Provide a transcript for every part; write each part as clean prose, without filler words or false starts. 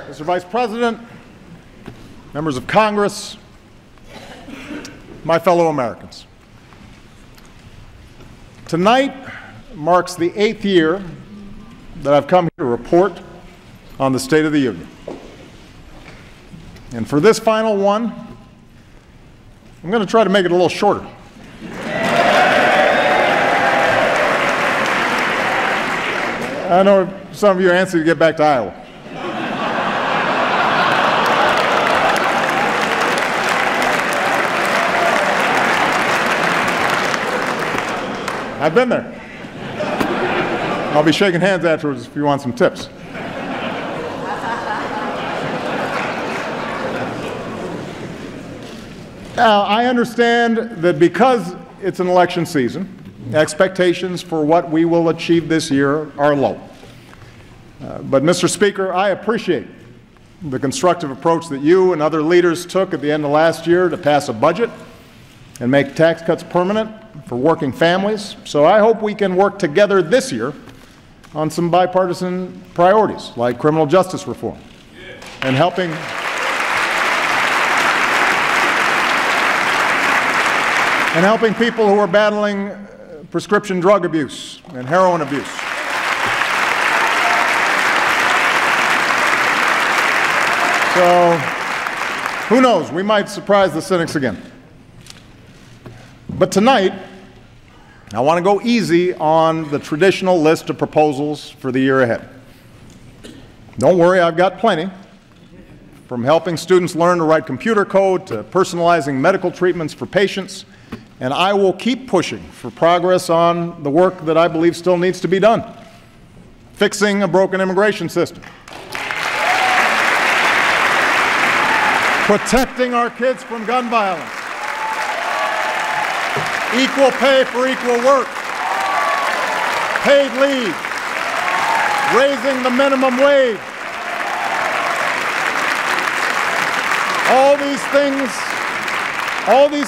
Mr. Vice President, members of Congress, my fellow Americans. Tonight marks the 8th year that I've come here to report on the State of the Union. And for this final one, I'm going to try to make it a little shorter. I know some of you are anxious to get back to Iowa. I've been there. I'll be shaking hands afterwards if you want some tips. Now, I understand that because it's an election season, expectations for what we will achieve this year are low. But, Mr. Speaker, I appreciate the constructive approach that you and other leaders took at the end of last year to pass a budget and make tax cuts permanent for working families. So I hope we can work together this year on some bipartisan priorities like criminal justice reform and helping people who are battling prescription drug abuse and heroin abuse. So, who knows? We might surprise the cynics again. But tonight, I want to go easy on the traditional list of proposals for the year ahead. Don't worry, I've got plenty. From helping students learn to write computer code to personalizing medical treatments for patients, and I will keep pushing for progress on the work that I believe still needs to be done. Fixing a broken immigration system. Protecting our kids from gun violence. Equal pay for equal work. Paid leave. Raising the minimum wage. All these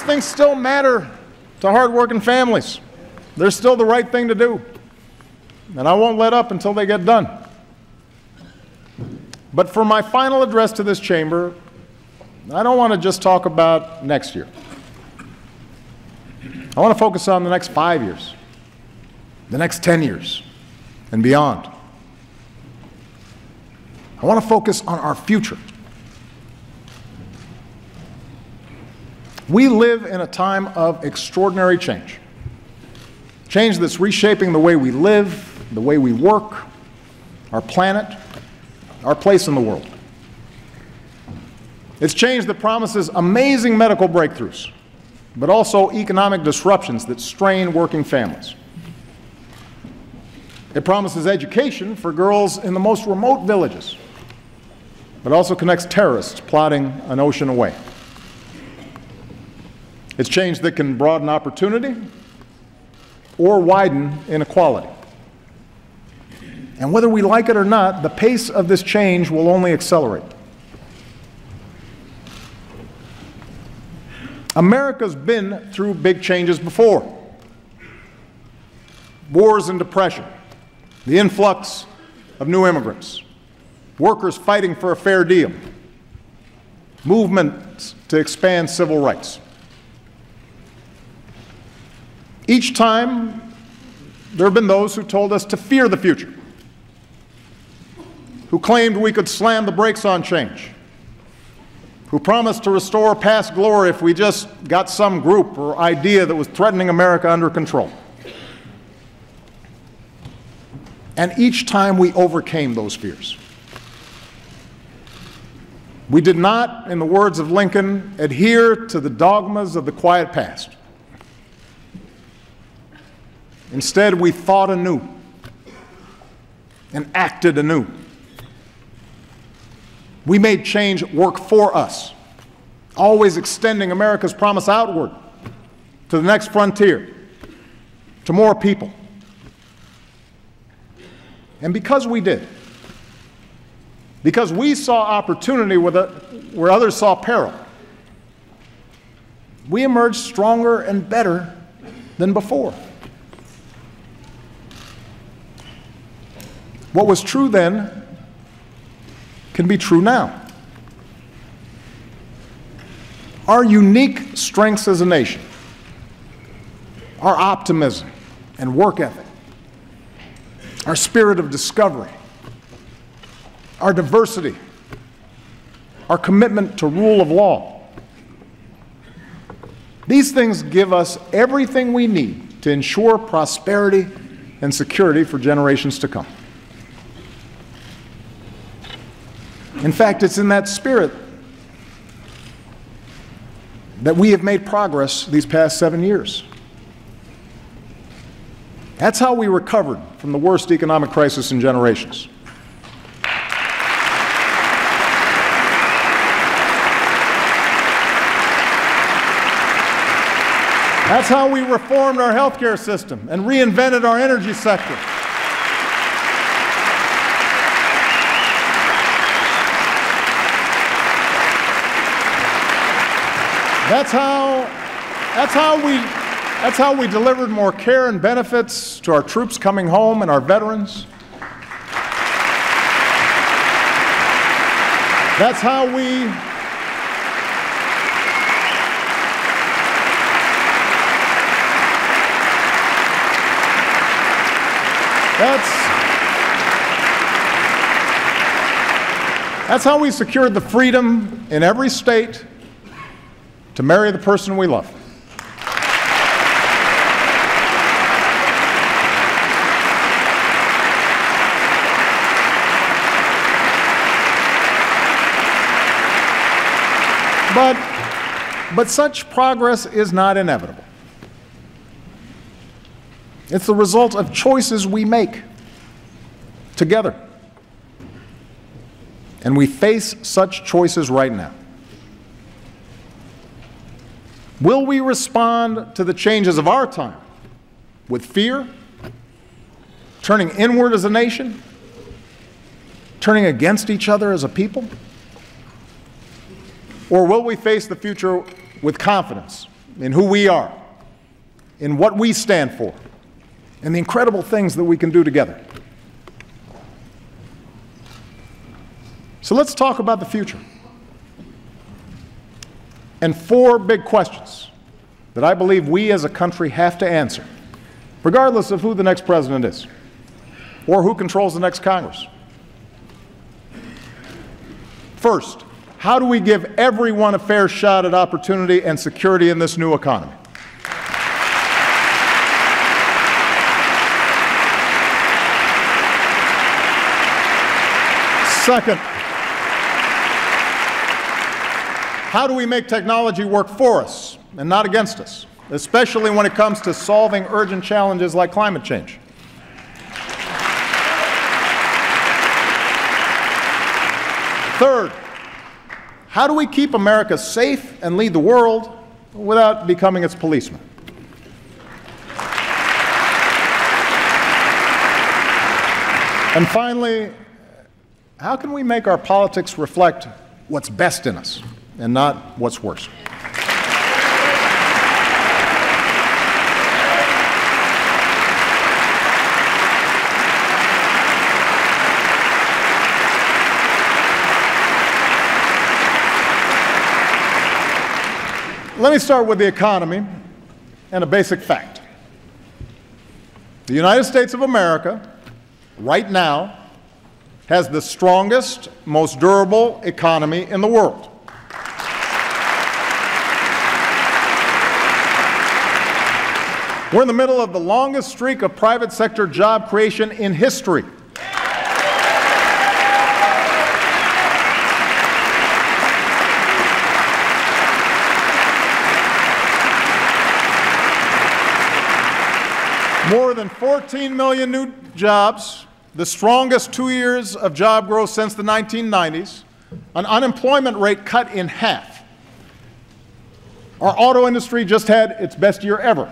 things still matter to hardworking families. They're still the right thing to do. And I won't let up until they get done. But for my final address to this chamber, I don't want to just talk about next year. I want to focus on the next 5 years, the next 10 years, and beyond. I want to focus on our future. We live in a time of extraordinary change. Change that's reshaping the way we live, the way we work, our planet, our place in the world. It's change that promises amazing medical breakthroughs, but also economic disruptions that strain working families. It promises education for girls in the most remote villages, but also connects terrorists plotting an ocean away. It's change that can broaden opportunity or widen inequality. And whether we like it or not, the pace of this change will only accelerate. America's been through big changes before. Wars and depression, the influx of new immigrants, workers fighting for a fair deal, movements to expand civil rights. Each time, there have been those who told us to fear the future, who claimed we could slam the brakes on change, who promised to restore past glory if we just got some group or idea that was threatening America under control. And each time we overcame those fears. We did not, in the words of Lincoln, adhere to the dogmas of the quiet past. Instead, we thought anew and acted anew. We made change work for us, always extending America's promise outward to the next frontier, to more people. And because we did, because we saw opportunity where others saw peril, we emerged stronger and better than before. What was true then can be true now. Our unique strengths as a nation, our optimism and work ethic, our spirit of discovery, our diversity, our commitment to rule of law. These things give us everything we need to ensure prosperity and security for generations to come. In fact, it's in that spirit that we have made progress these past 7 years. That's how we recovered from the worst economic crisis in generations. That's how we reformed our healthcare system and reinvented our energy sector. That's how we delivered more care and benefits to our troops coming home and our veterans. That's how we secured the freedom in every state to marry the person we love. But such progress is not inevitable. It's the result of choices we make together. And we face such choices right now. Will we respond to the changes of our time with fear, turning inward as a nation, turning against each other as a people? Or will we face the future with confidence in who we are, in what we stand for, and the incredible things that we can do together? So let's talk about the future. And 4 big questions that I believe we as a country have to answer, regardless of who the next president is or who controls the next Congress. First, how do we give everyone a fair shot at opportunity and security in this new economy? Second, how do we make technology work for us and not against us, especially when it comes to solving urgent challenges like climate change? Third, how do we keep America safe and lead the world without becoming its policeman? And finally, how can we make our politics reflect what's best in us and not what's worst? Let me start with the economy and a basic fact. The United States of America, right now, has the strongest, most durable economy in the world. We're in the middle of the longest streak of private sector job creation in history. More than 14 million new jobs, the strongest 2 years of job growth since the 1990s, an unemployment rate cut in half. Our auto industry just had its best year ever.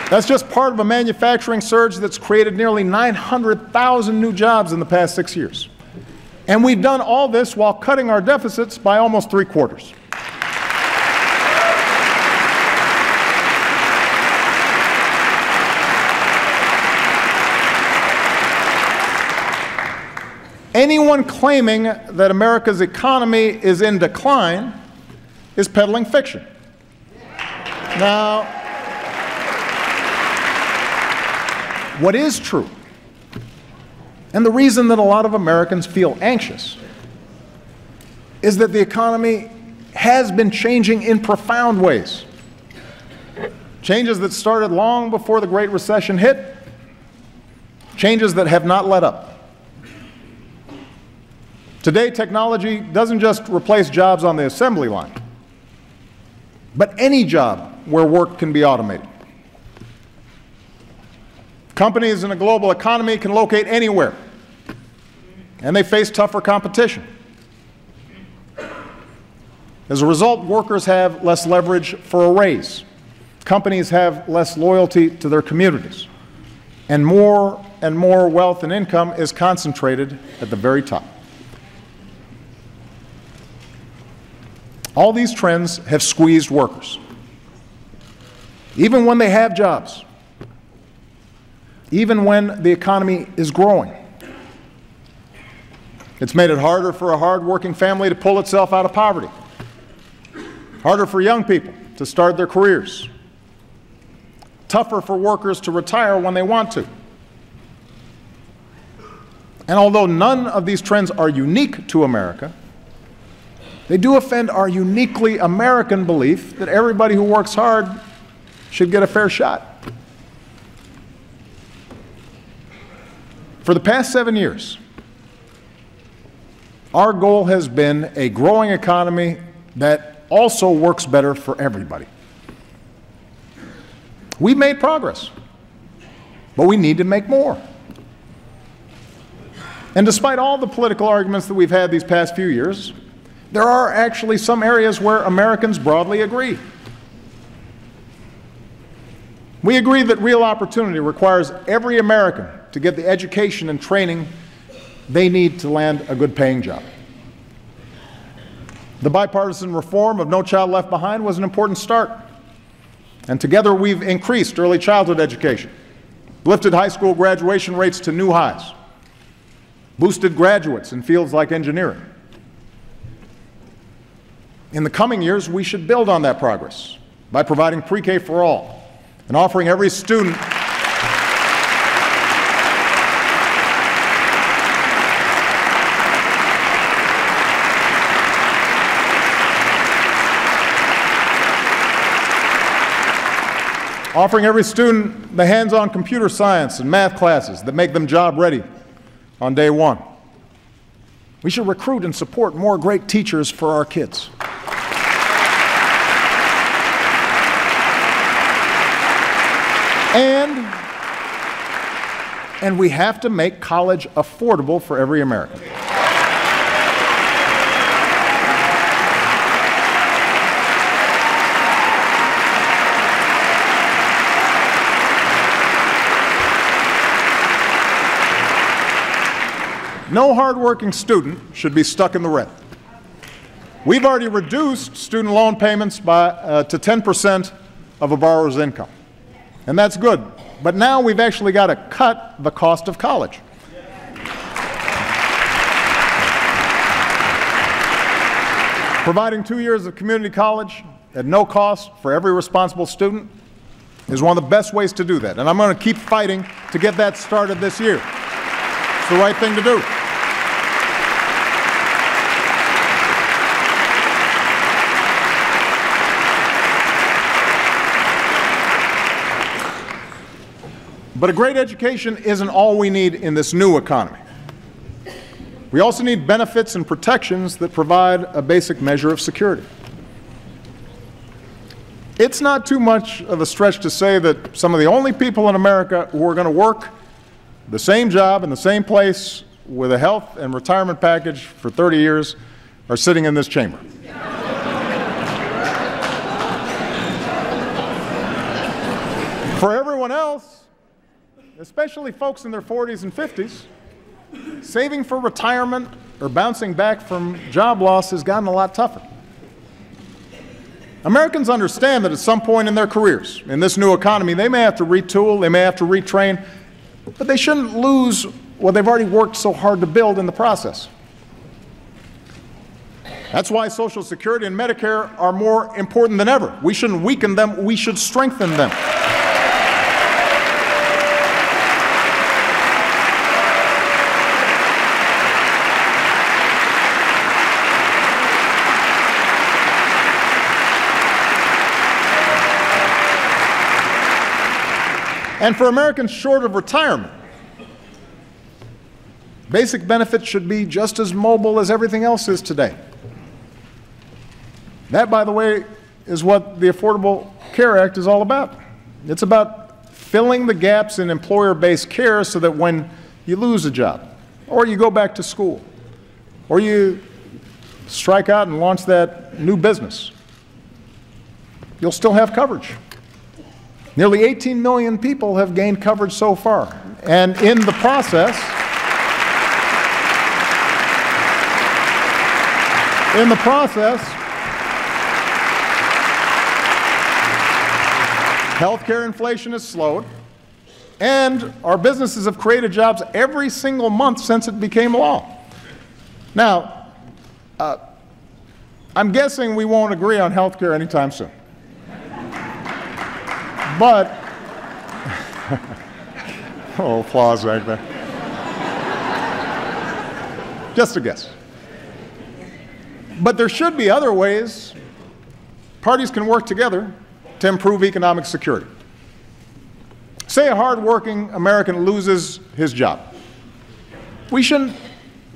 That's just part of a manufacturing surge that's created nearly 900,000 new jobs in the past 6 years. And we've done all this while cutting our deficits by almost 3/4. Anyone claiming that America's economy is in decline is peddling fiction. Now, what is true, and the reason that a lot of Americans feel anxious, is that the economy has been changing in profound ways. Changes that started long before the Great Recession hit, changes that have not let up. Today, technology doesn't just replace jobs on the assembly line, but any job where work can be automated. Companies in a global economy can locate anywhere, and they face tougher competition. As a result, workers have less leverage for a raise. Companies have less loyalty to their communities. And more wealth and income is concentrated at the very top. All these trends have squeezed workers. Even when they have jobs, even when the economy is growing. It's made it harder for a hard-working family to pull itself out of poverty. Harder for young people to start their careers. Tougher for workers to retire when they want to. And although none of these trends are unique to America, they do offend our uniquely American belief that everybody who works hard should get a fair shot. For the past 7 years, our goal has been a growing economy that also works better for everybody. We've made progress, but we need to make more. And despite all the political arguments that we've had these past few years, there are actually some areas where Americans broadly agree. We agree that real opportunity requires every American to get the education and training they need to land a good-paying job. The bipartisan reform of No Child Left Behind was an important start. And together we've increased early childhood education, lifted high school graduation rates to new highs, boosted graduates in fields like engineering. In the coming years, we should build on that progress by providing pre-K for all and offering every student the hands-on computer science and math classes that make them job ready on day one. We should recruit and support more great teachers for our kids. And we have to make college affordable for every American. No hardworking student should be stuck in the red. We've already reduced student loan payments to 10% of a borrower's income. And that's good. But now we've actually got to cut the cost of college. Providing 2 years of community college at no cost for every responsible student is one of the best ways to do that. And I'm going to keep fighting to get that started this year. It's the right thing to do. But a great education isn't all we need in this new economy. We also need benefits and protections that provide a basic measure of security. It's not too much of a stretch to say that some of the only people in America who are going to work the same job in the same place with a health and retirement package for 30 years are sitting in this chamber. For everyone else, especially folks in their 40s and 50s, saving for retirement or bouncing back from job loss has gotten a lot tougher. Americans understand that at some point in their careers, in this new economy, they may have to retool, they may have to retrain, but they shouldn't lose what they've already worked so hard to build in the process. That's why Social Security and Medicare are more important than ever. We shouldn't weaken them, we should strengthen them. And for Americans short of retirement, basic benefits should be just as mobile as everything else is today. That, by the way, is what the Affordable Care Act is all about. It's about filling the gaps in employer-based care so that when you lose a job, or you go back to school, or you strike out and launch that new business, you'll still have coverage. Nearly 18 million people have gained coverage so far. And in the process, healthcare inflation has slowed, and our businesses have created jobs every single month since it became law. Now, I'm guessing we won't agree on healthcare anytime soon. But, oh, applause right there. Just a guess. But there should be other ways parties can work together to improve economic security. Say a hardworking American loses his job. We shouldn't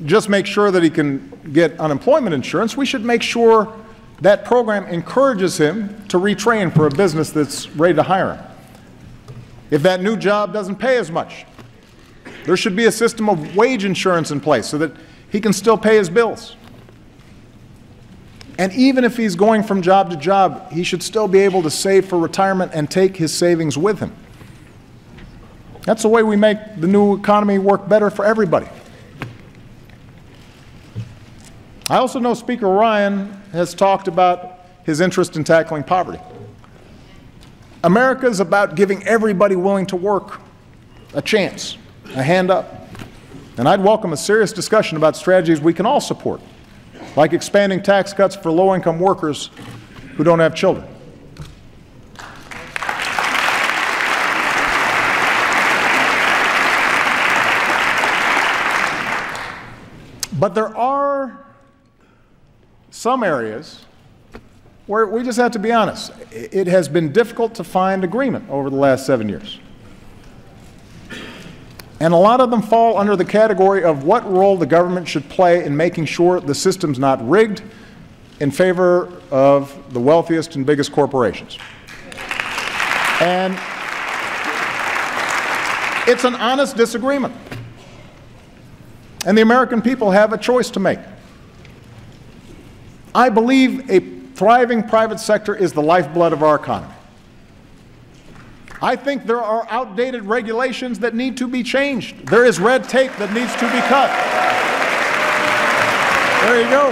just make sure that he can get unemployment insurance. We should make sure that program encourages him to retrain for a business that's ready to hire him. If that new job doesn't pay as much, there should be a system of wage insurance in place so that he can still pay his bills. And even if he's going from job to job, he should still be able to save for retirement and take his savings with him. That's the way we make the new economy work better for everybody. I also know Speaker Ryan has talked about his interest in tackling poverty. America is about giving everybody willing to work a chance, a hand up. And I'd welcome a serious discussion about strategies we can all support, like expanding tax cuts for low-income workers who don't have children. But there are some areas where we just have to be honest. It has been difficult to find agreement over the last 7 years. And a lot of them fall under the category of what role the government should play in making sure the system's not rigged in favor of the wealthiest and biggest corporations. And it's an honest disagreement. And the American people have a choice to make. I believe a thriving private sector is the lifeblood of our economy. I think there are outdated regulations that need to be changed. There is red tape that needs to be cut. There you go.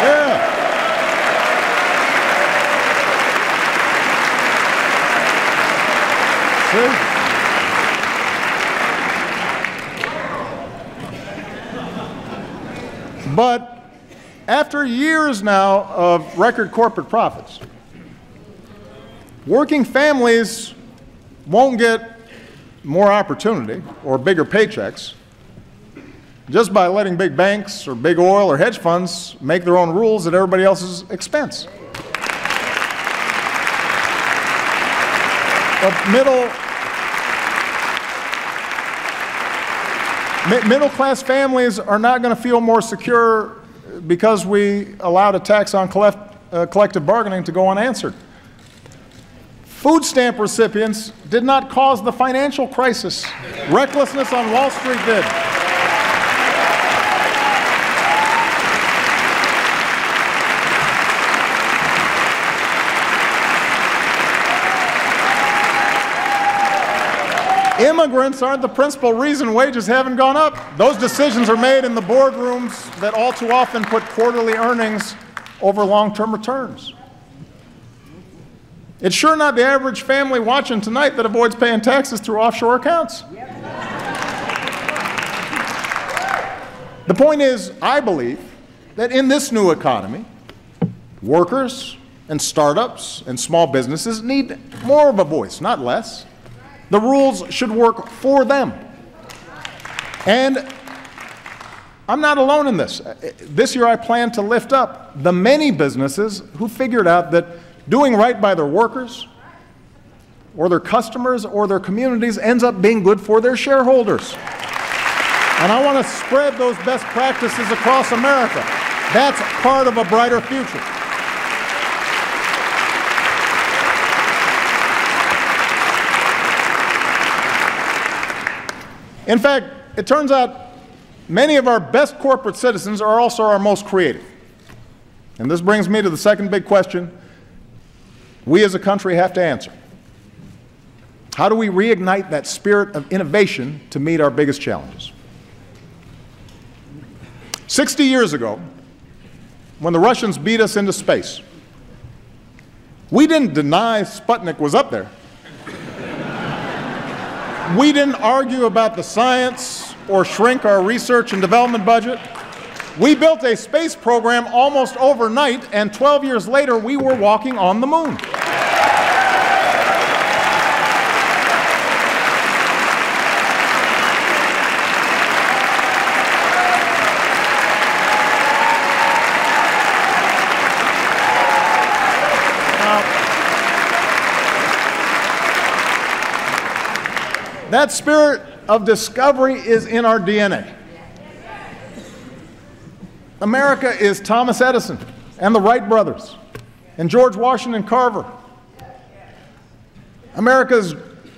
Yeah. See? But after years now of record corporate profits, working families won't get more opportunity or bigger paychecks just by letting big banks or big oil or hedge funds make their own rules at everybody else's expense. But middle-class families are not going to feel more secure because we allowed a tax on collective bargaining to go unanswered. Food stamp recipients did not cause the financial crisis. Recklessness on Wall Street did. Immigrants aren't the principal reason wages haven't gone up. Those decisions are made in the boardrooms that all too often put quarterly earnings over long-term returns. It's sure not the average family watching tonight that avoids paying taxes through offshore accounts. The point is, I believe that in this new economy, workers and startups and small businesses need more of a voice, not less. The rules should work for them. And I'm not alone in this. This year I plan to lift up the many businesses who figured out that doing right by their workers or their customers or their communities ends up being good for their shareholders. And I want to spread those best practices across America. That's part of a brighter future. In fact, it turns out many of our best corporate citizens are also our most creative. And this brings me to the second big question we as a country have to answer. How do we reignite that spirit of innovation to meet our biggest challenges? 60 years ago, when the Russians beat us into space, we didn't deny Sputnik was up there. We didn't argue about the science or shrink our research and development budget. We built a space program almost overnight, and 12 years later, we were walking on the moon. That spirit of discovery is in our DNA. America is Thomas Edison and the Wright brothers and George Washington Carver. America is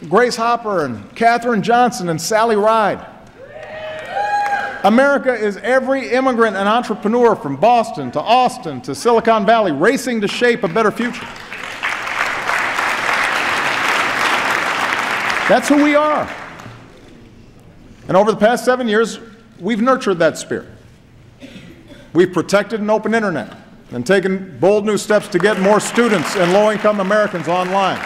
Grace Hopper and Katherine Johnson and Sally Ride. America is every immigrant and entrepreneur from Boston to Austin to Silicon Valley racing to shape a better future. That's who we are. And over the past 7 years, we've nurtured that spirit. We've protected an open internet and taken bold new steps to get more students and low-income Americans online.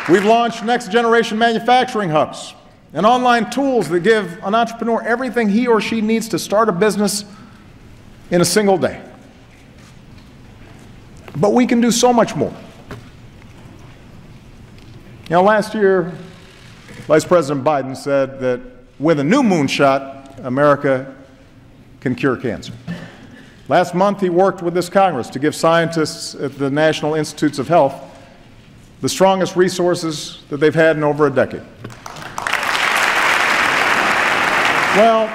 We've launched next-generation manufacturing hubs and online tools that give an entrepreneur everything he or she needs to start a business in a single day. But we can do so much more. You know, last year, Vice President Biden said that with a new moonshot, America can cure cancer. Last month, he worked with this Congress to give scientists at the National Institutes of Health the strongest resources that they've had in over a decade. Well,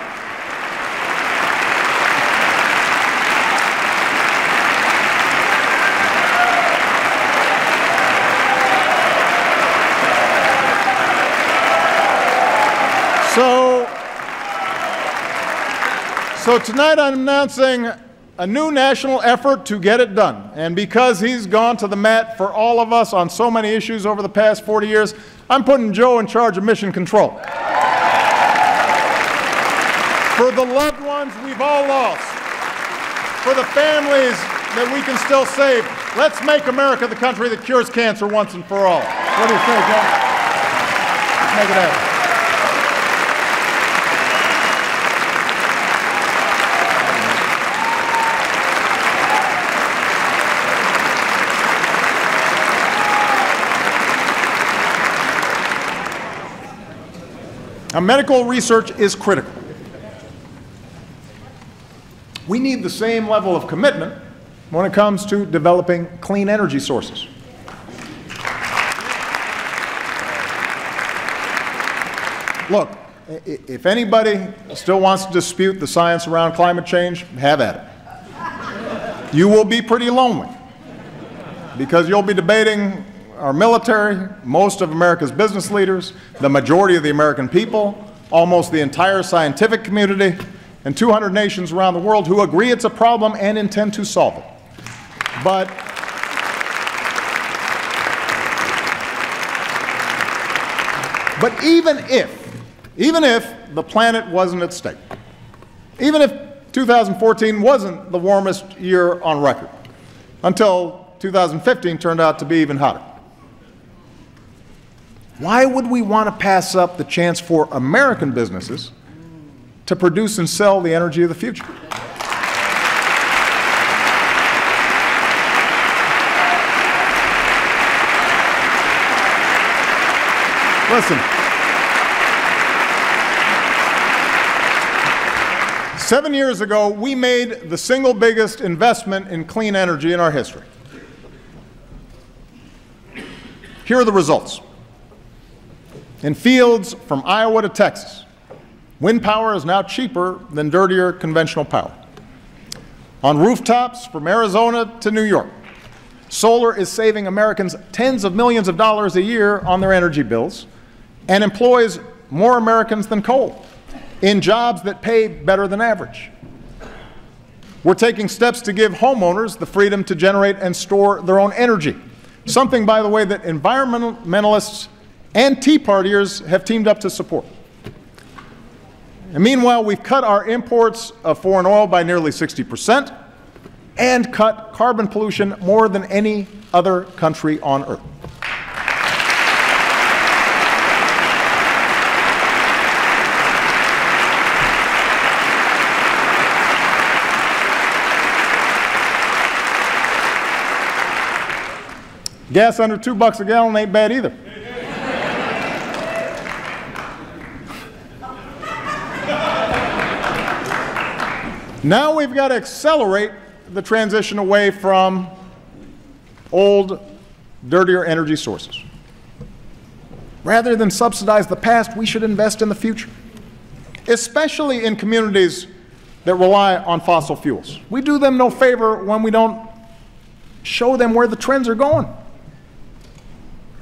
So tonight I'm announcing a new national effort to get it done. And because he's gone to the mat for all of us on so many issues over the past 40 years, I'm putting Joe in charge of mission control. For the loved ones we've all lost, for the families that we can still save, let's make America the country that cures cancer once and for all. What do you think, Joe? Make it happen. Now, medical research is critical. We need the same level of commitment when it comes to developing clean energy sources. Look, if anybody still wants to dispute the science around climate change, have at it. You will be pretty lonely because you'll be debating our military, most of America's business leaders, the majority of the American people, almost the entire scientific community, and 200 nations around the world who agree it's a problem and intend to solve it. But even if the planet wasn't at stake, even if 2014 wasn't the warmest year on record, until 2015 turned out to be even hotter, why would we want to pass up the chance for American businesses to produce and sell the energy of the future. Listen, 7 years ago, we made the single biggest investment in clean energy in our history. Here are the results. In fields from Iowa to Texas, wind power is now cheaper than dirtier conventional power. On rooftops from Arizona to New York, solar is saving Americans tens of millions of dollars a year on their energy bills and employs more Americans than coal in jobs that pay better than average. We're taking steps to give homeowners the freedom to generate and store their own energy, something, by the way, that environmentalists and Tea Partiers have teamed up to support. And meanwhile, we've cut our imports of foreign oil by nearly 60% and cut carbon pollution more than any other country on earth. Gas under $2 a gallon ain't bad either. Now we've got to accelerate the transition away from old, dirtier energy sources. Rather than subsidize the past, we should invest in the future, especially in communities that rely on fossil fuels. We do them no favor when we don't show them where the trends are going.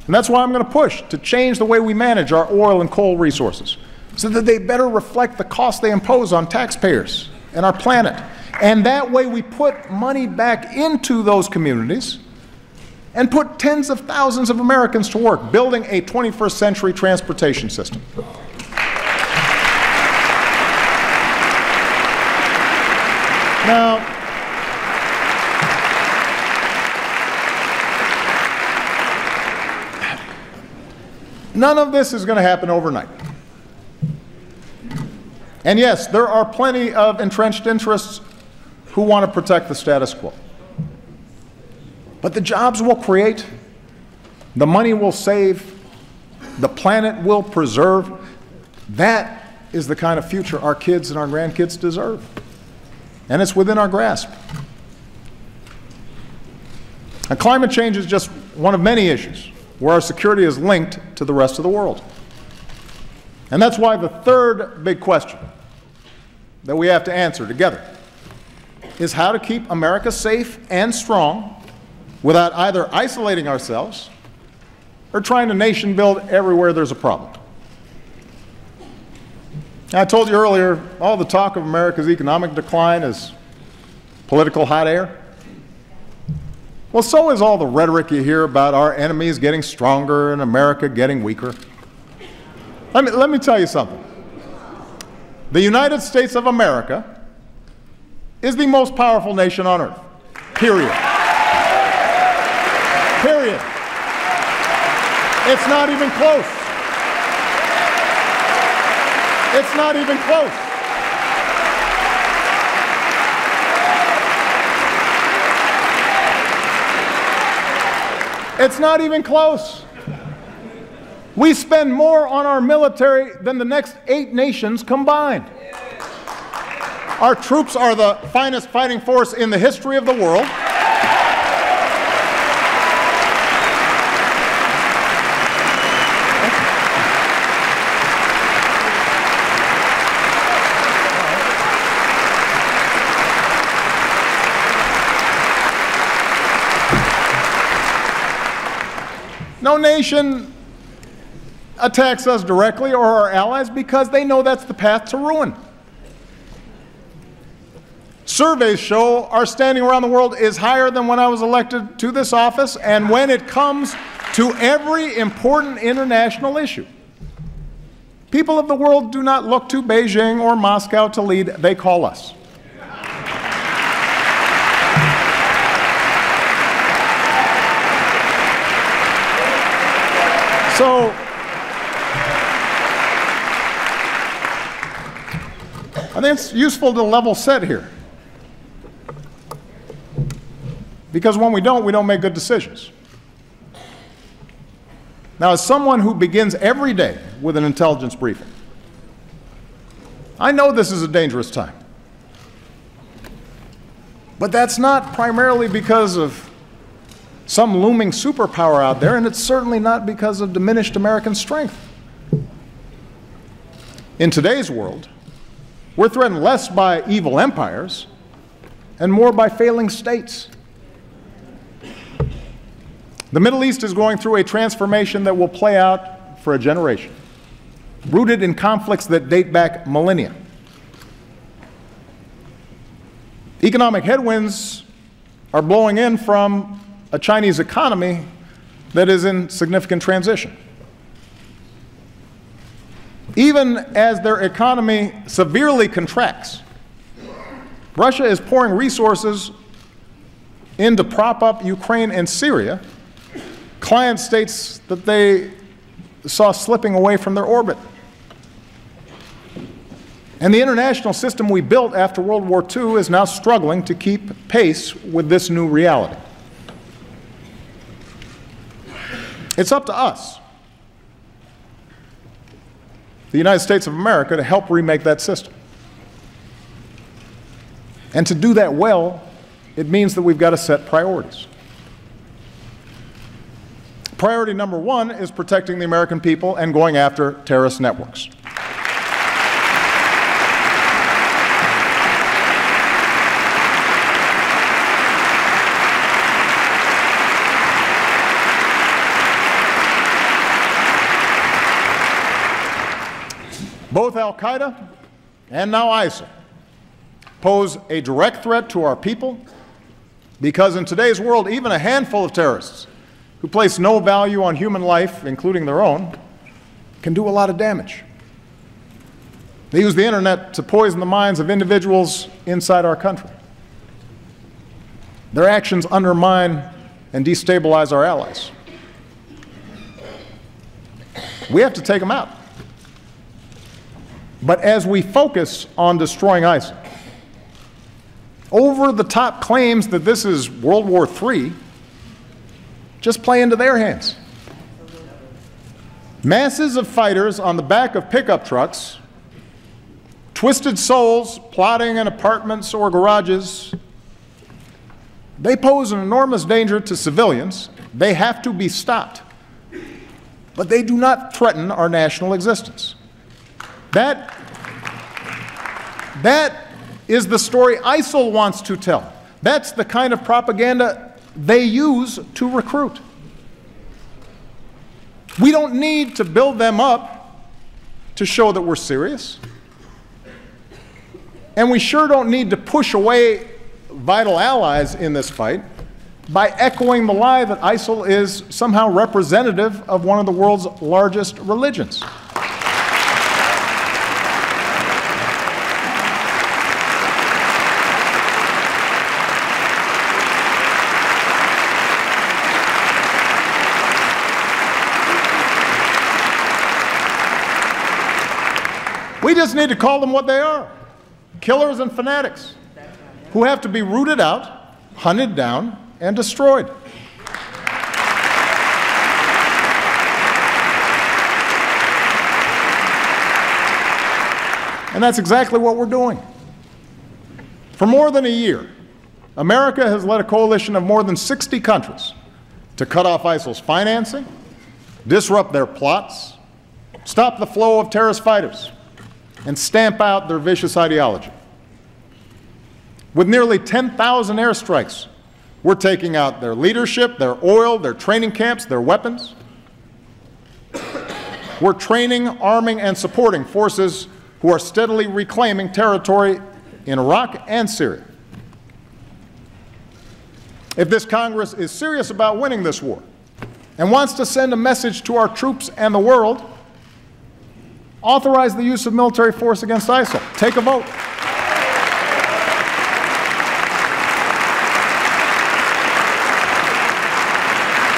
And that's why I'm going to push to change the way we manage our oil and coal resources so that they better reflect the cost they impose on taxpayers and our planet. And that way we put money back into those communities and put tens of thousands of Americans to work building a 21st century transportation system. Now, none of this is going to happen overnight. And yes, there are plenty of entrenched interests who want to protect the status quo. But the jobs we'll create, the money we'll save, the planet we'll preserve, that is the kind of future our kids and our grandkids deserve. And it's within our grasp. Now, climate change is just one of many issues where our security is linked to the rest of the world. And that's why the third big question that we have to answer together is how to keep America safe and strong without either isolating ourselves or trying to nation build everywhere there's a problem. I told you earlier, all the talk of America's economic decline is political hot air. Well, so is all the rhetoric you hear about our enemies getting stronger and America getting weaker. Let me tell you something. The United States of America is the most powerful nation on earth, period. Period. It's not even close. It's not even close. It's not even close. We spend more on our military than the next 8 nations combined. Our troops are the finest fighting force in the history of the world. No nation attacks us directly or our allies because they know that's the path to ruin. Surveys show our standing around the world is higher than when I was elected to this office, and when it comes to every important international issue. People of the world do not look to Beijing or Moscow to lead, they call us. So, I think it's useful to level set here. Because when we don't make good decisions. Now, as someone who begins every day with an intelligence briefing, I know this is a dangerous time. But that's not primarily because of some looming superpower out there, and it's certainly not because of diminished American strength. In today's world, we're threatened less by evil empires and more by failing states. The Middle East is going through a transformation that will play out for a generation, rooted in conflicts that date back millennia. Economic headwinds are blowing in from a Chinese economy that is in significant transition. Even as their economy severely contracts, Russia is pouring resources in to prop up Ukraine and Syria, client states that they saw slipping away from their orbit. And the international system we built after World War II is now struggling to keep pace with this new reality. It's up to us, the United States of America, to help remake that system. And to do that well, it means that we've got to set priorities. Priority number one is protecting the American people and going after terrorist networks. Both al-Qaeda and now ISIL pose a direct threat to our people because in today's world, even a handful of terrorists who place no value on human life, including their own, can do a lot of damage. They use the internet to poison the minds of individuals inside our country. Their actions undermine and destabilize our allies. We have to take them out. But as we focus on destroying ISIL, over-the-top claims that this is World War III just play into their hands. Masses of fighters on the back of pickup trucks, twisted souls plotting in apartments or garages, they pose an enormous danger to civilians. They have to be stopped. But they do not threaten our national existence. That is the story ISIL wants to tell. That's the kind of propaganda they use to recruit. We don't need to build them up to show that we're serious. And we sure don't need to push away vital allies in this fight by echoing the lie that ISIL is somehow representative of one of the world's largest religions. We just need to call them what they are, killers and fanatics who have to be rooted out, hunted down, and destroyed. And that's exactly what we're doing. For more than a year, America has led a coalition of more than 60 countries to cut off ISIL's financing, disrupt their plots, stop the flow of terrorist fighters, and stamp out their vicious ideology. With nearly 10,000 airstrikes, we're taking out their leadership, their oil, their training camps, their weapons. We're training, arming, and supporting forces who are steadily reclaiming territory in Iraq and Syria. If this Congress is serious about winning this war and wants to send a message to our troops and the world, authorize the use of military force against ISIL. Take a vote.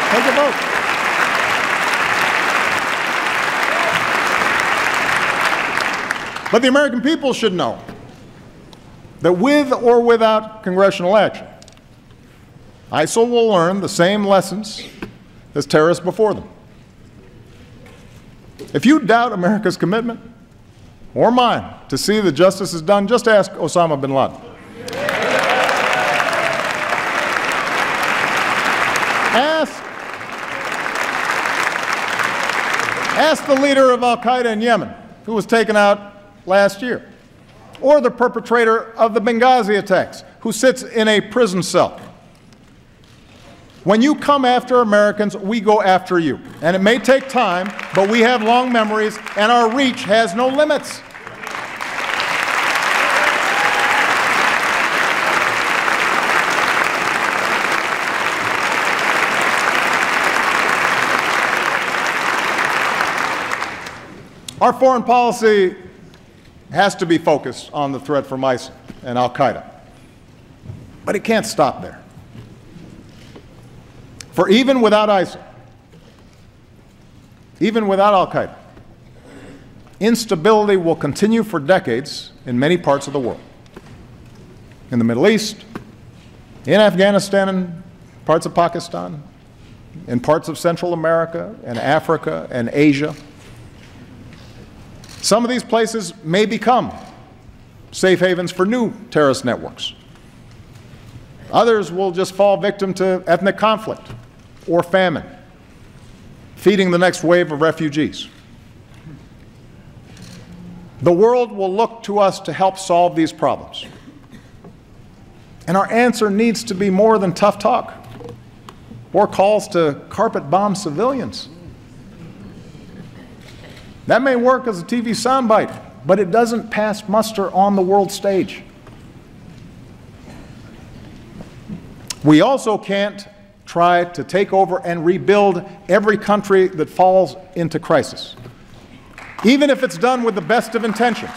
Take a vote. But the American people should know that with or without congressional action, ISIL will learn the same lessons as terrorists before them. If you doubt America's commitment, or mine, to see that justice is done, just ask Osama bin Laden. Ask the leader of al-Qaeda in Yemen, who was taken out last year, or the perpetrator of the Benghazi attacks, who sits in a prison cell. When you come after Americans, we go after you. And it may take time, but we have long memories, and our reach has no limits. Our foreign policy has to be focused on the threat from ISIL and al-Qaeda. But it can't stop there. For even without ISIL, even without al-Qaeda, instability will continue for decades in many parts of the world. In the Middle East, in Afghanistan and parts of Pakistan, in parts of Central America and Africa and Asia. Some of these places may become safe havens for new terrorist networks. Others will just fall victim to ethnic conflict or famine, feeding the next wave of refugees. The world will look to us to help solve these problems. And our answer needs to be more than tough talk or calls to carpet bomb civilians. That may work as a TV soundbite, but it doesn't pass muster on the world stage. We also can't try to take over and rebuild every country that falls into crisis, even if it's done with the best of intentions.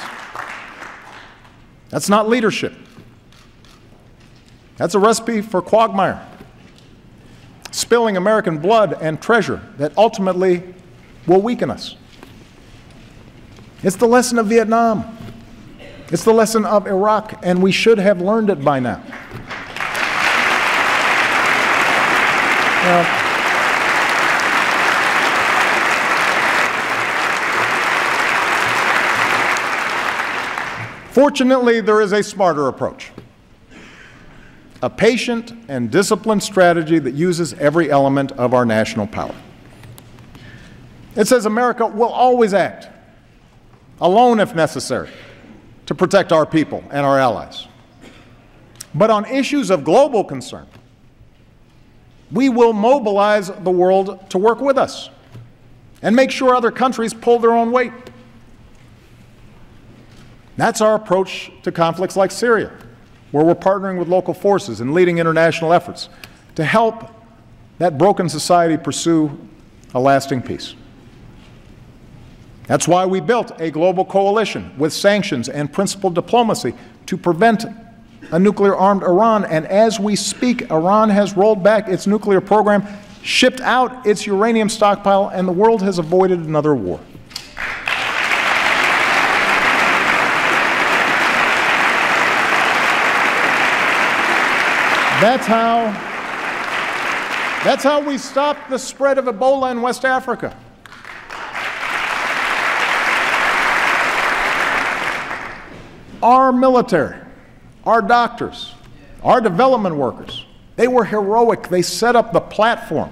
That's not leadership. That's a recipe for quagmire, spilling American blood and treasure that ultimately will weaken us. It's the lesson of Vietnam. It's the lesson of Iraq, and we should have learned it by now. Fortunately, there is a smarter approach, a patient and disciplined strategy that uses every element of our national power. It says America will always act, alone if necessary, to protect our people and our allies. But on issues of global concern, we will mobilize the world to work with us and make sure other countries pull their own weight. That's our approach to conflicts like Syria, where we're partnering with local forces and leading international efforts to help that broken society pursue a lasting peace. That's why we built a global coalition with sanctions and principled diplomacy to prevent a nuclear-armed Iran. And as we speak, Iran has rolled back its nuclear program, shipped out its uranium stockpile, and the world has avoided another war. That's how we stopped the spread of Ebola in West Africa. Our military, our doctors, our development workers, they were heroic. They set up the platform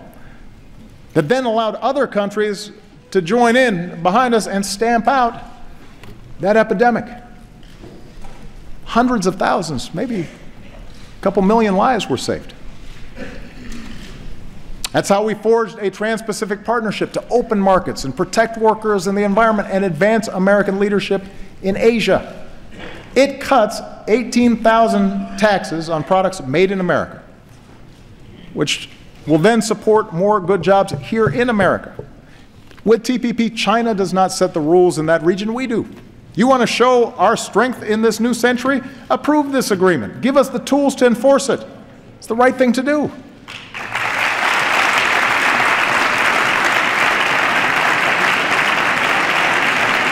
that then allowed other countries to join in behind us and stamp out that epidemic. Hundreds of thousands, maybe a couple million lives were saved. That's how we forged a Trans-Pacific Partnership to open markets and protect workers and the environment and advance American leadership in Asia. It cuts 18,000 taxes on products made in America, which will then support more good jobs here in America. With TPP, China does not set the rules in that region, we do. You want to show our strength in this new century? Approve this agreement. Give us the tools to enforce it. It's the right thing to do.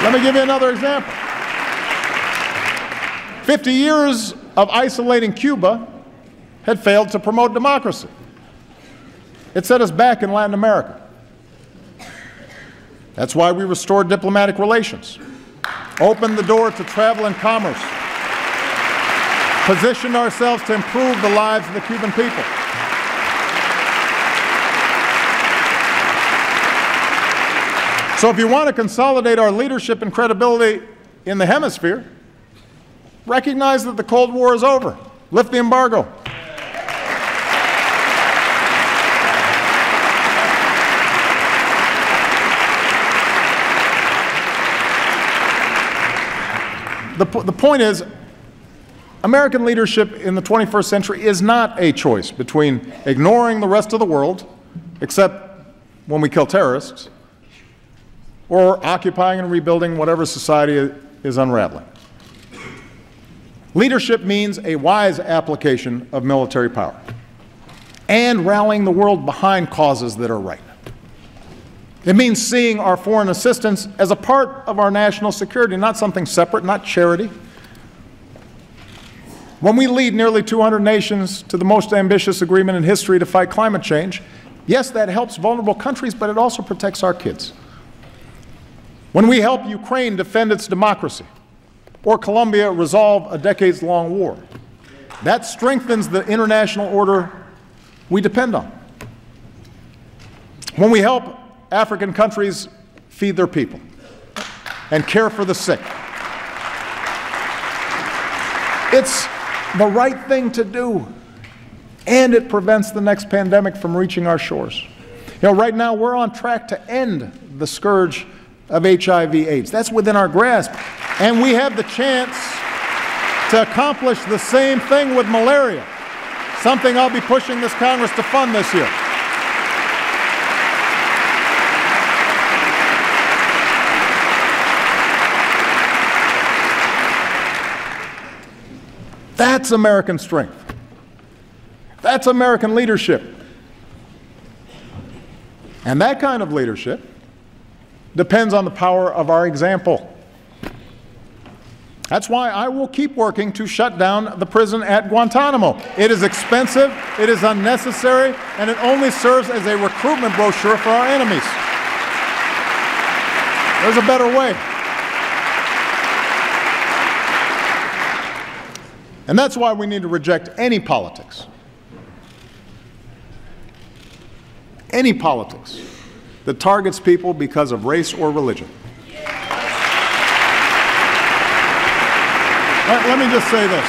Let me give you another example. 50 years of isolating Cuba had failed to promote democracy. It set us back in Latin America. That's why we restored diplomatic relations, opened the door to travel and commerce, positioned ourselves to improve the lives of the Cuban people. So if you want to consolidate our leadership and credibility in the hemisphere, recognize that the Cold War is over. Lift the embargo. The point is, American leadership in the 21st century is not a choice between ignoring the rest of the world, except when we kill terrorists, or occupying and rebuilding whatever society is unraveling. Leadership means a wise application of military power and rallying the world behind causes that are right. It means seeing our foreign assistance as a part of our national security, not something separate, not charity. When we lead nearly 200 nations to the most ambitious agreement in history to fight climate change, yes, that helps vulnerable countries, but it also protects our kids. When we help Ukraine defend its democracy, or Colombia resolve a decades-long war, that strengthens the international order we depend on. When we help African countries feed their people and care for the sick, it's the right thing to do, and it prevents the next pandemic from reaching our shores. You know, right now we're on track to end the scourge of HIV/AIDS. That's within our grasp. And we have the chance to accomplish the same thing with malaria, something I'll be pushing this Congress to fund this year. That's American strength. That's American leadership. And that kind of leadership depends on the power of our example. That's why I will keep working to shut down the prison at Guantanamo. It is expensive, it is unnecessary, and it only serves as a recruitment brochure for our enemies. There's a better way. And that's why we need to reject any politics that targets people because of race or religion. Let me just say this.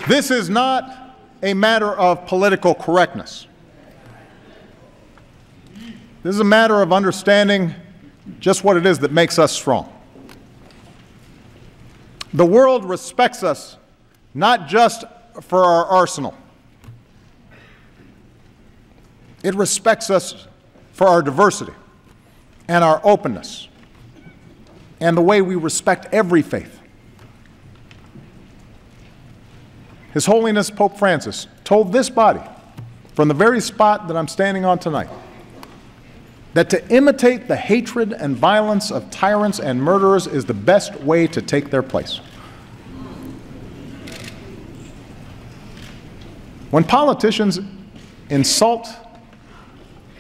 This is not a matter of political correctness. This is a matter of understanding just what it is that makes us strong. The world respects us not just for our arsenal. It respects us for our diversity and our openness and the way we respect every faith. His Holiness Pope Francis told this body, from the very spot that I'm standing on tonight, that to imitate the hatred and violence of tyrants and murderers is the best way to take their place. When politicians insult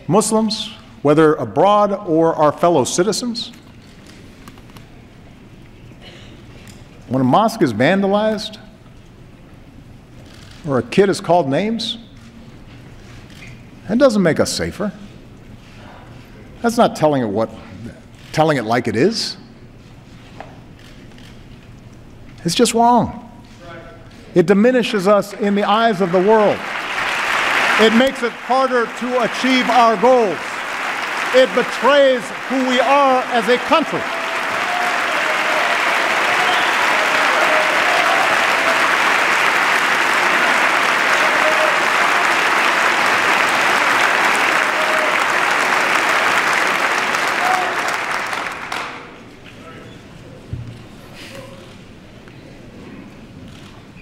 Muslims, whether abroad or our fellow citizens, when a mosque is vandalized, or a kid is called names, that doesn't make us safer. That's not telling it like it is. It's just wrong. It diminishes us in the eyes of the world. It makes it harder to achieve our goals. It betrays who we are as a country.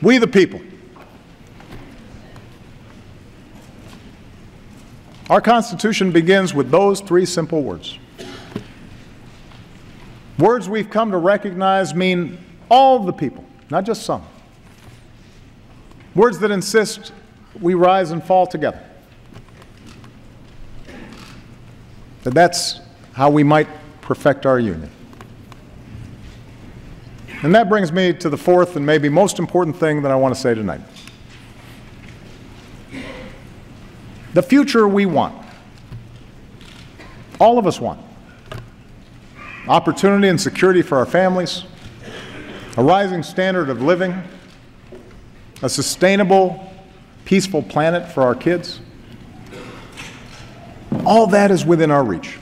We the people Our Constitution begins with those three simple words. Words we've come to recognize mean all of the people, not just some. Words that insist we rise and fall together. That's how we might perfect our union. And that brings me to the fourth and maybe most important thing that I want to say tonight. The future we want, all of us want. Opportunity and security for our families, a rising standard of living, a sustainable, peaceful planet for our kids. All that is within our reach.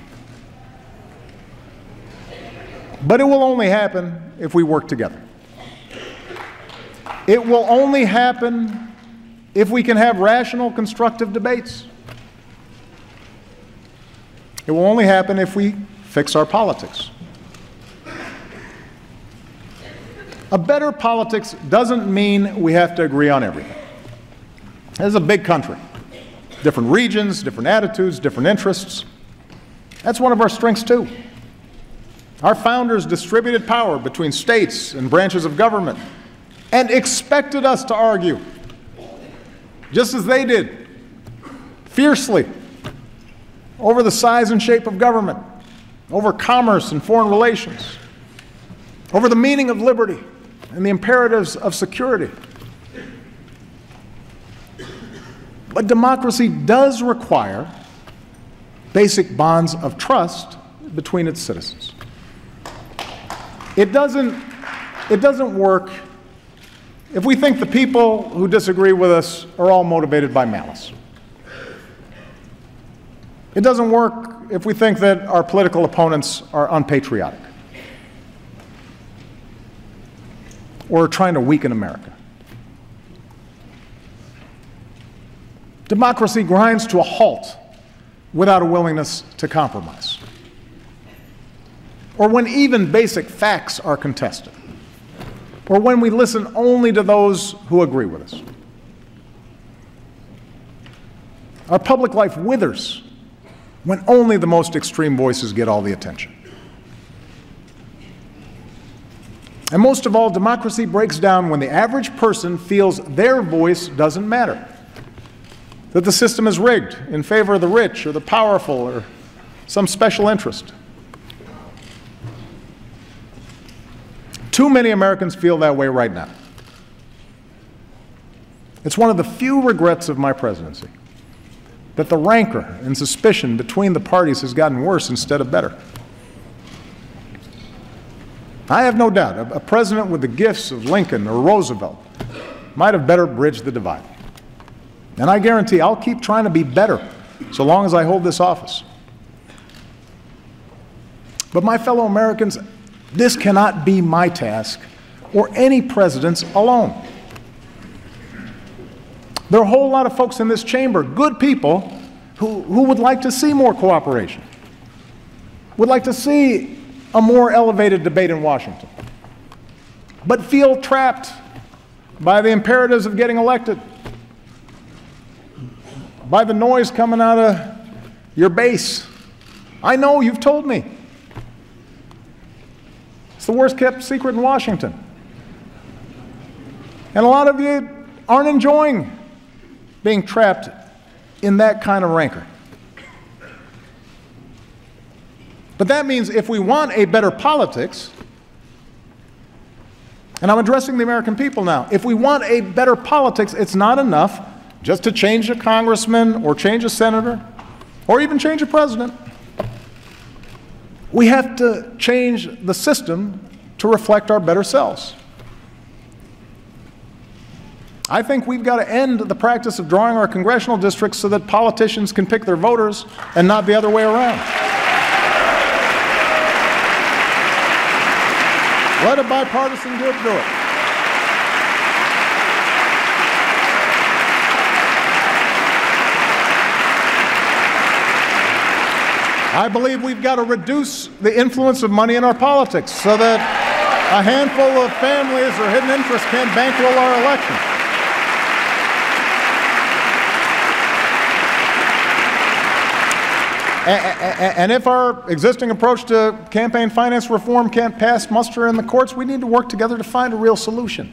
But it will only happen if we work together. It will only happen if we can have rational, constructive debates. It will only happen if we fix our politics. A better politics doesn't mean we have to agree on everything. This is a big country. Different regions, different attitudes, different interests. That's one of our strengths too. Our founders distributed power between states and branches of government and expected us to argue, just as they did, fiercely, over the size and shape of government, over commerce and foreign relations, over the meaning of liberty and the imperatives of security. But democracy does require basic bonds of trust between its citizens. It doesn't work if we think the people who disagree with us are all motivated by malice. It doesn't work if we think that our political opponents are unpatriotic or trying to weaken America. Democracy grinds to a halt without a willingness to compromise, or when even basic facts are contested, or when we listen only to those who agree with us. Our public life withers when only the most extreme voices get all the attention. And most of all, democracy breaks down when the average person feels their voice doesn't matter, that the system is rigged in favor of the rich or the powerful or some special interest. Too many Americans feel that way right now. It's one of the few regrets of my presidency that the rancor and suspicion between the parties has gotten worse instead of better. I have no doubt a president with the gifts of Lincoln or Roosevelt might have better bridged the divide. And I guarantee I'll keep trying to be better so long as I hold this office. But my fellow Americans, this cannot be my task or any president's alone. There are a whole lot of folks in this chamber, good people, who would like to see more cooperation, would like to see a more elevated debate in Washington, but feel trapped by the imperatives of getting elected, by the noise coming out of your base. I know, you've told me. It's the worst kept secret in Washington. And a lot of you aren't enjoying being trapped in that kind of rancor. But that means if we want a better politics, and I'm addressing the American people now, if we want a better politics, it's not enough just to change a congressman or change a senator or even change a president. We have to change the system to reflect our better selves. I think we've got to end the practice of drawing our congressional districts so that politicians can pick their voters and not the other way around. Let a bipartisan group do it. I believe we've got to reduce the influence of money in our politics so that a handful of families or hidden interests can't bankroll our election. And if our existing approach to campaign finance reform can't pass muster in the courts, we need to work together to find a real solution,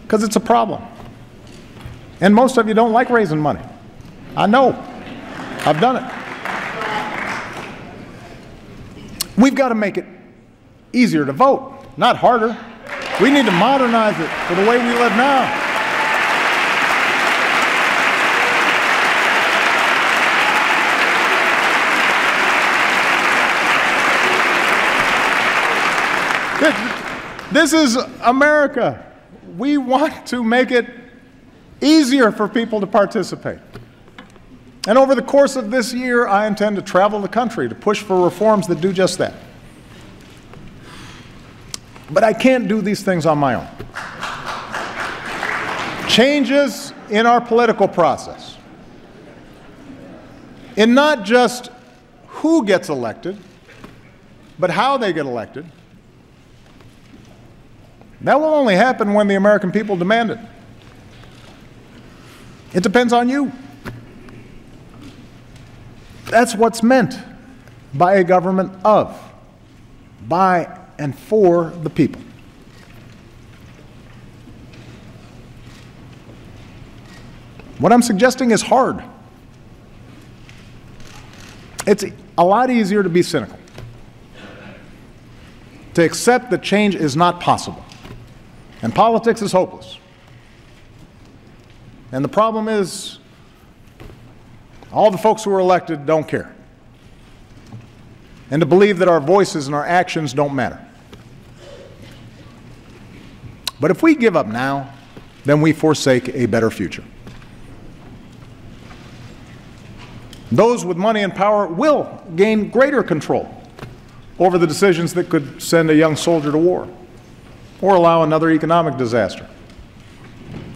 because it's a problem. And most of you don't like raising money. I know. I've done it. We've got to make it easier to vote, not harder. We need to modernize it for the way we live now. This is America. We want to make it easier for people to participate. And over the course of this year, I intend to travel the country to push for reforms that do just that. But I can't do these things on my own. Changes in our political process, in not just who gets elected, but how they get elected, that will only happen when the American people demand it. It depends on you. That's what's meant by a government of, by and for the people. What I'm suggesting is hard. It's a lot easier to be cynical, to accept that change is not possible. And politics is hopeless. And the problem is, all the folks who are elected don't care. And to believe that our voices and our actions don't matter. But if we give up now, then we forsake a better future. Those with money and power will gain greater control over the decisions that could send a young soldier to war, or allow another economic disaster,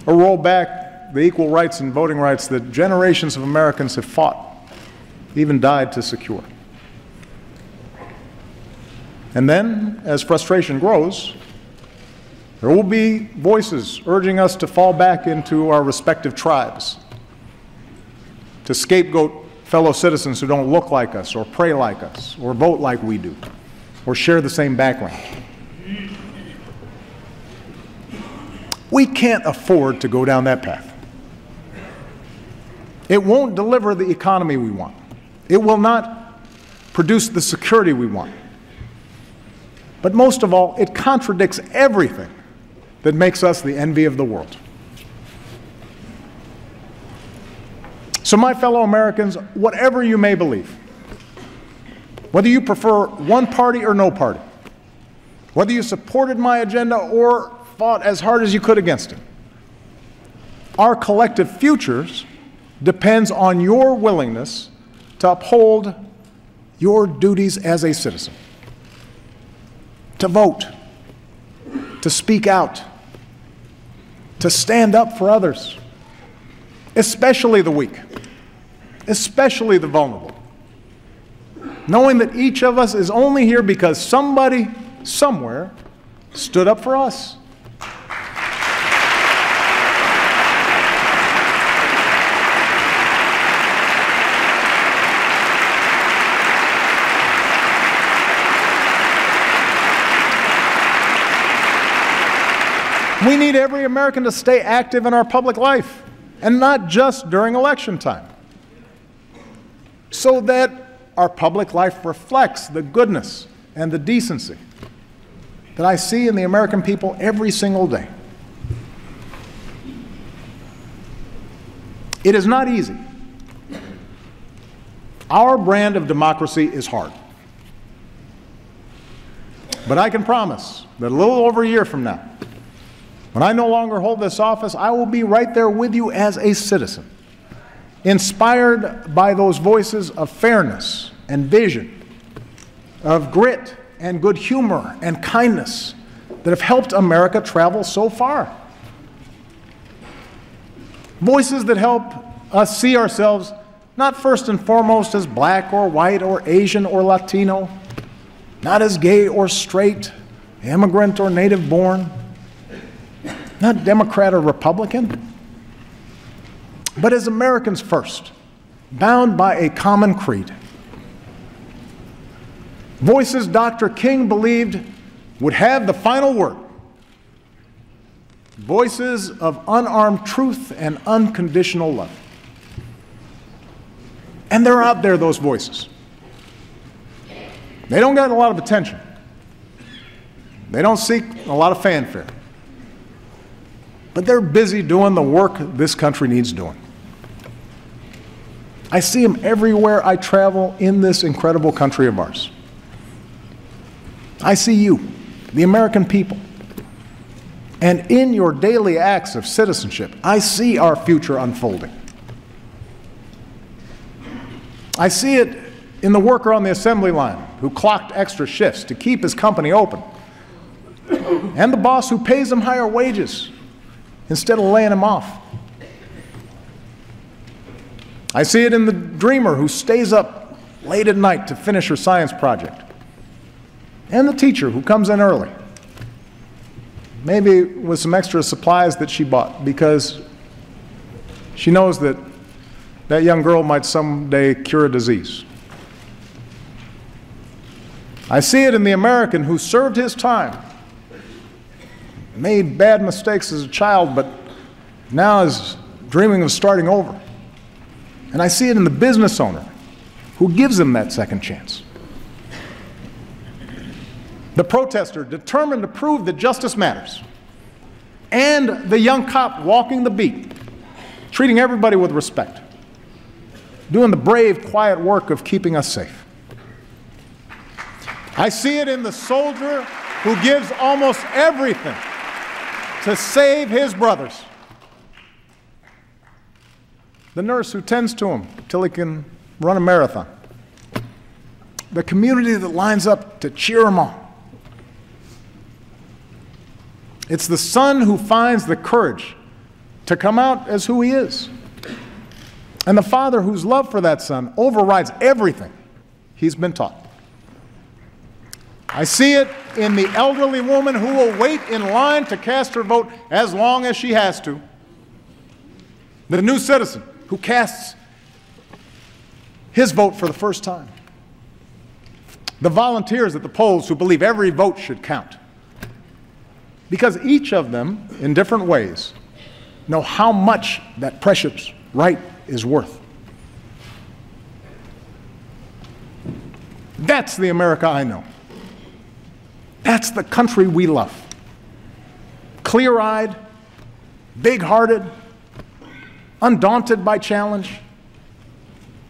or roll back the equal rights and voting rights that generations of Americans have fought, even died to secure. And then, as frustration grows, there will be voices urging us to fall back into our respective tribes, to scapegoat fellow citizens who don't look like us, or pray like us, or vote like we do, or share the same background. We can't afford to go down that path. It won't deliver the economy we want. It will not produce the security we want. But most of all, it contradicts everything that makes us the envy of the world. So my fellow Americans, whatever you may believe, whether you prefer one party or no party, whether you supported my agenda or fought as hard as you could against it, our collective futures depends on your willingness to uphold your duties as a citizen, to vote, to speak out, to stand up for others, especially the weak, especially the vulnerable, knowing that each of us is only here because somebody, somewhere, stood up for us. We need every American to stay active in our public life, and not just during election time, so that our public life reflects the goodness and the decency that I see in the American people every single day. It is not easy. Our brand of democracy is hard. But I can promise that a little over a year from now, when I no longer hold this office, I will be right there with you as a citizen, inspired by those voices of fairness and vision, of grit and good humor and kindness that have helped America travel so far. Voices that help us see ourselves not first and foremost as black or white or Asian or Latino, not as gay or straight, immigrant or native born, not Democrat or Republican, but as Americans first, bound by a common creed, Voices Dr. King believed would have the final word. Voices of unarmed truth and unconditional love. And they're out there, those voices. They don't get a lot of attention. They don't seek a lot of fanfare. But they're busy doing the work this country needs doing. I see them everywhere I travel in this incredible country of ours. I see you, the American people. And in your daily acts of citizenship, I see our future unfolding. I see it in the worker on the assembly line who clocked extra shifts to keep his company open, and the boss who pays him higher wages instead of laying him off. I see it in the dreamer who stays up late at night to finish her science project, and the teacher who comes in early, maybe with some extra supplies that she bought because she knows that that young girl might someday cure a disease. I see it in the American who served his time, made bad mistakes as a child, but now is dreaming of starting over. And I see it in the business owner who gives him that second chance. The protester determined to prove that justice matters. And the young cop walking the beat, treating everybody with respect, doing the brave, quiet work of keeping us safe. I see it in the soldier who gives almost everything to save his brothers. The nurse who tends to him till he can run a marathon. The community that lines up to cheer him on. It's the son who finds the courage to come out as who he is. And the father whose love for that son overrides everything he's been taught. I see it in the elderly woman who will wait in line to cast her vote as long as she has to. The new citizen who casts his vote for the first time. The volunteers at the polls who believe every vote should count. Because each of them, in different ways, know how much that precious right is worth. That's the America I know. That's the country we love. Clear-eyed, big-hearted, undaunted by challenge,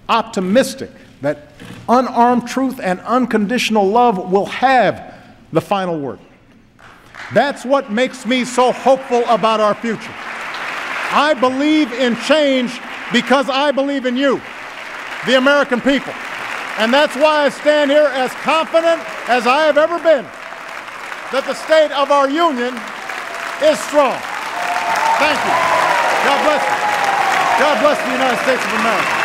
optimistic that unarmed truth and unconditional love will have the final word. That's what makes me so hopeful about our future. I believe in change because I believe in you, the American people. And that's why I stand here as confident as I have ever been that the state of our union is strong. Thank you. God bless you. God bless the United States of America.